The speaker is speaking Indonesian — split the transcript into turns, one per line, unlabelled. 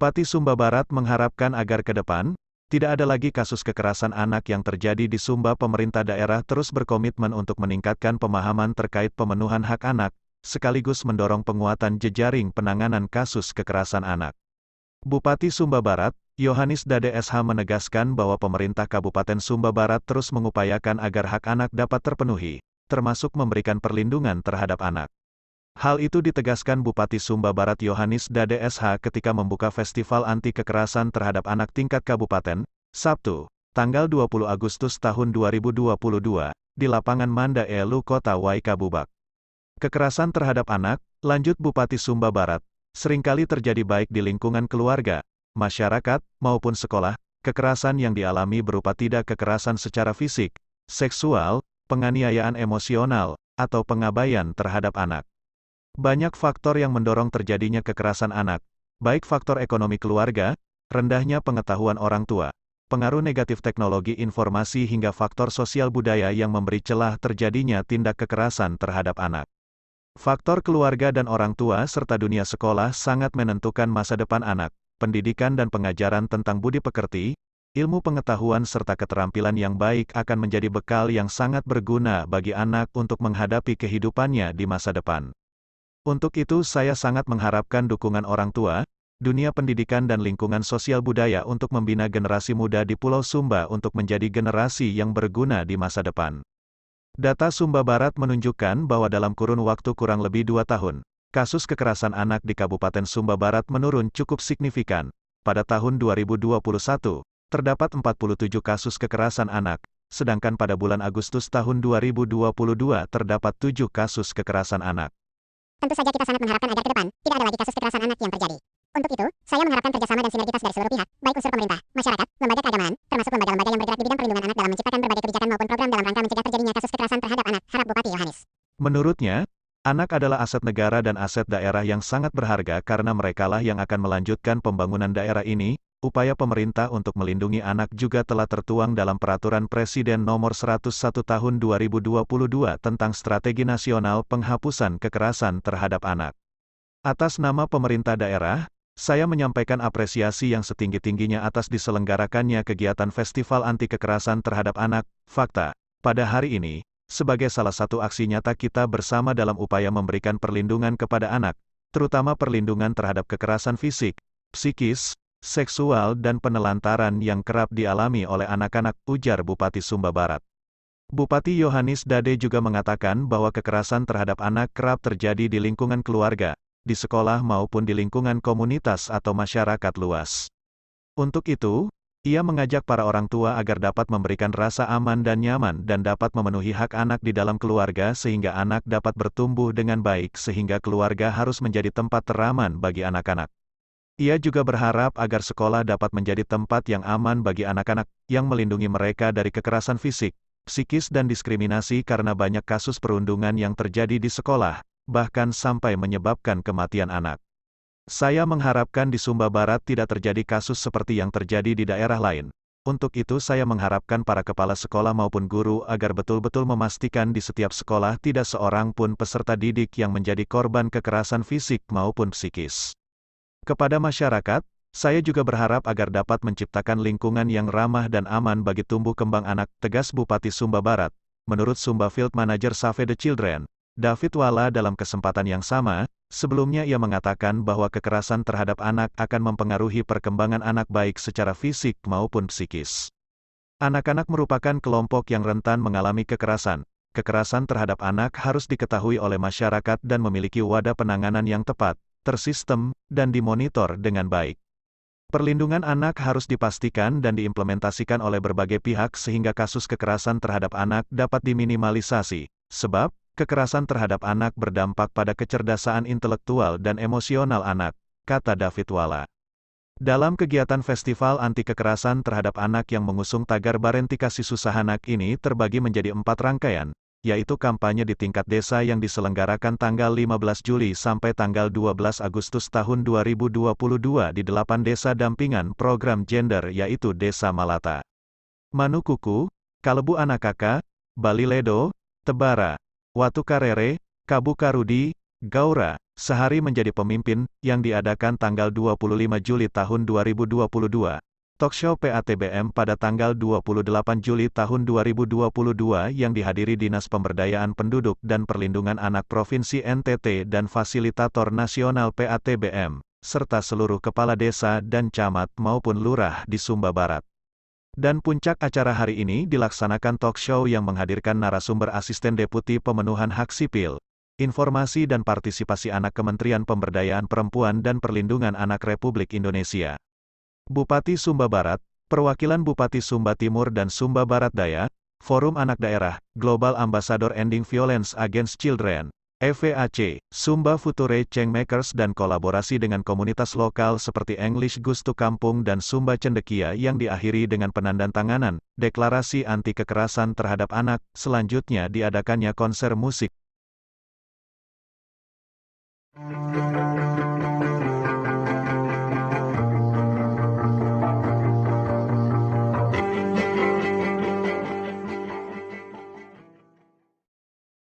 Bupati Sumba Barat mengharapkan agar ke depan, tidak ada lagi kasus kekerasan anak yang terjadi di Sumba. Pemerintah daerah terus berkomitmen untuk meningkatkan pemahaman terkait pemenuhan hak anak, sekaligus mendorong penguatan jejaring penanganan kasus kekerasan anak. Bupati Sumba Barat, Yohanis Dade SH menegaskan bahwa pemerintah Kabupaten Sumba Barat terus mengupayakan agar hak anak dapat terpenuhi, termasuk memberikan perlindungan terhadap anak. Hal itu ditegaskan Bupati Sumba Barat Yohanis Dade SH ketika membuka Festival Anti Kekerasan Terhadap Anak tingkat Kabupaten, Sabtu, tanggal 20 Agustus tahun 2022, di lapangan Manda Elu Kota Waikabubak. Kekerasan terhadap anak, lanjut Bupati Sumba Barat, seringkali terjadi baik di lingkungan keluarga, masyarakat, maupun sekolah. Kekerasan yang dialami berupa tidak kekerasan secara fisik, seksual, penganiayaan emosional, atau pengabaian terhadap anak. Banyak faktor yang mendorong terjadinya kekerasan anak, baik faktor ekonomi keluarga, rendahnya pengetahuan orang tua, pengaruh negatif teknologi informasi hingga faktor sosial budaya yang memberi celah terjadinya tindak kekerasan terhadap anak. Faktor keluarga dan orang tua serta dunia sekolah sangat menentukan masa depan anak. Pendidikan dan pengajaran tentang budi pekerti, ilmu pengetahuan serta keterampilan yang baik akan menjadi bekal yang sangat berguna bagi anak untuk menghadapi kehidupannya di masa depan. Untuk itu saya sangat mengharapkan dukungan orang tua, dunia pendidikan dan lingkungan sosial budaya untuk membina generasi muda di Pulau Sumba untuk menjadi generasi yang berguna di masa depan. Data Sumba Barat menunjukkan bahwa dalam kurun waktu kurang lebih 2 tahun, kasus kekerasan anak di Kabupaten Sumba Barat menurun cukup signifikan. Pada tahun 2021, terdapat 47 kasus kekerasan anak, sedangkan pada bulan Agustus tahun 2022 terdapat 7 kasus kekerasan anak.
Tentu saja kita sangat mengharapkan agar ke depan, tidak ada lagi kasus kekerasan anak yang terjadi. Untuk itu, saya mengharapkan kerjasama dan sinergitas dari seluruh pihak, baik unsur pemerintah, masyarakat, lembaga keagamaan, termasuk lembaga-lembaga yang bergerak di bidang perlindungan anak dalam menciptakan berbagai kebijakan maupun program dalam rangka mencegah terjadinya kasus kekerasan terhadap anak, harap Bupati Yohanis.
Menurutnya, anak adalah aset negara dan aset daerah yang sangat berharga karena merekalah yang akan melanjutkan pembangunan daerah ini. Upaya pemerintah untuk melindungi anak juga telah tertuang dalam Peraturan Presiden Nomor 101 Tahun 2022 tentang Strategi Nasional Penghapusan Kekerasan Terhadap Anak. Atas nama pemerintah daerah, saya menyampaikan apresiasi yang setinggi-tingginya atas diselenggarakannya kegiatan Festival Anti Kekerasan Terhadap Anak, Fakta, pada hari ini, sebagai salah satu aksi nyata kita bersama dalam upaya memberikan perlindungan kepada anak, terutama perlindungan terhadap kekerasan fisik, psikis, seksual dan penelantaran yang kerap dialami oleh anak-anak, ujar Bupati Sumba Barat. Bupati Yohanis Dade juga mengatakan bahwa kekerasan terhadap anak kerap terjadi di lingkungan keluarga, di sekolah maupun di lingkungan komunitas atau masyarakat luas. Untuk itu, ia mengajak para orang tua agar dapat memberikan rasa aman dan nyaman dan dapat memenuhi hak anak di dalam keluarga sehingga anak dapat bertumbuh dengan baik sehingga keluarga harus menjadi tempat teraman bagi anak-anak. Ia juga berharap agar sekolah dapat menjadi tempat yang aman bagi anak-anak, yang melindungi mereka dari kekerasan fisik, psikis dan diskriminasi karena banyak kasus perundungan yang terjadi di sekolah, bahkan sampai menyebabkan kematian anak. Saya mengharapkan di Sumba Barat tidak terjadi kasus seperti yang terjadi di daerah lain. Untuk itu saya mengharapkan para kepala sekolah maupun guru agar betul-betul memastikan di setiap sekolah tidak seorang pun peserta didik yang menjadi korban kekerasan fisik maupun psikis. Kepada masyarakat, saya juga berharap agar dapat menciptakan lingkungan yang ramah dan aman bagi tumbuh kembang anak, tegas Bupati Sumba Barat. Menurut Sumba Field Manager Save the Children, David Wala dalam kesempatan yang sama, sebelumnya ia mengatakan bahwa kekerasan terhadap anak akan mempengaruhi perkembangan anak baik secara fisik maupun psikis. Anak-anak merupakan kelompok yang rentan mengalami kekerasan. Kekerasan terhadap anak harus diketahui oleh masyarakat dan memiliki wadah penanganan yang tepat, tersistem, dan dimonitor dengan baik. Perlindungan anak harus dipastikan dan diimplementasikan oleh berbagai pihak sehingga kasus kekerasan terhadap anak dapat diminimalisasi, sebab kekerasan terhadap anak berdampak pada kecerdasan intelektual dan emosional anak, kata David Wala. Dalam kegiatan Festival Anti Kekerasan Terhadap Anak yang mengusung tagar Barentika Si Susah Anak ini terbagi menjadi 4 rangkaian, yaitu kampanye di tingkat desa yang diselenggarakan tanggal 15 Juli sampai tanggal 12 Agustus tahun 2022 di 8 desa dampingan program gender yaitu Desa Malata, Manukuku, Kalebu Anakaka, Bali Ledo, Tebara, Watu Karere, Kabu Karudi, Gaura, Sehari Menjadi Pemimpin, yang diadakan tanggal 25 Juli tahun 2022. Talkshow PATBM pada tanggal 28 Juli tahun 2022 yang dihadiri Dinas Pemberdayaan Penduduk dan Perlindungan Anak Provinsi NTT dan Fasilitator Nasional PATBM, serta seluruh kepala desa dan camat maupun lurah di Sumba Barat. Dan puncak acara hari ini dilaksanakan talkshow yang menghadirkan narasumber Asisten Deputi Pemenuhan Hak Sipil, Informasi dan Partisipasi Anak Kementerian Pemberdayaan Perempuan dan Perlindungan Anak Republik Indonesia. Bupati Sumba Barat, Perwakilan Bupati Sumba Timur dan Sumba Barat Daya, Forum Anak Daerah, Global Ambassador Ending Violence Against Children, EVAC, Sumba Future Changemakers dan kolaborasi dengan komunitas lokal seperti English Gustu Kampung dan Sumba Cendekia yang diakhiri dengan penandatanganan Deklarasi Anti Kekerasan Terhadap Anak. Selanjutnya diadakannya konser musik.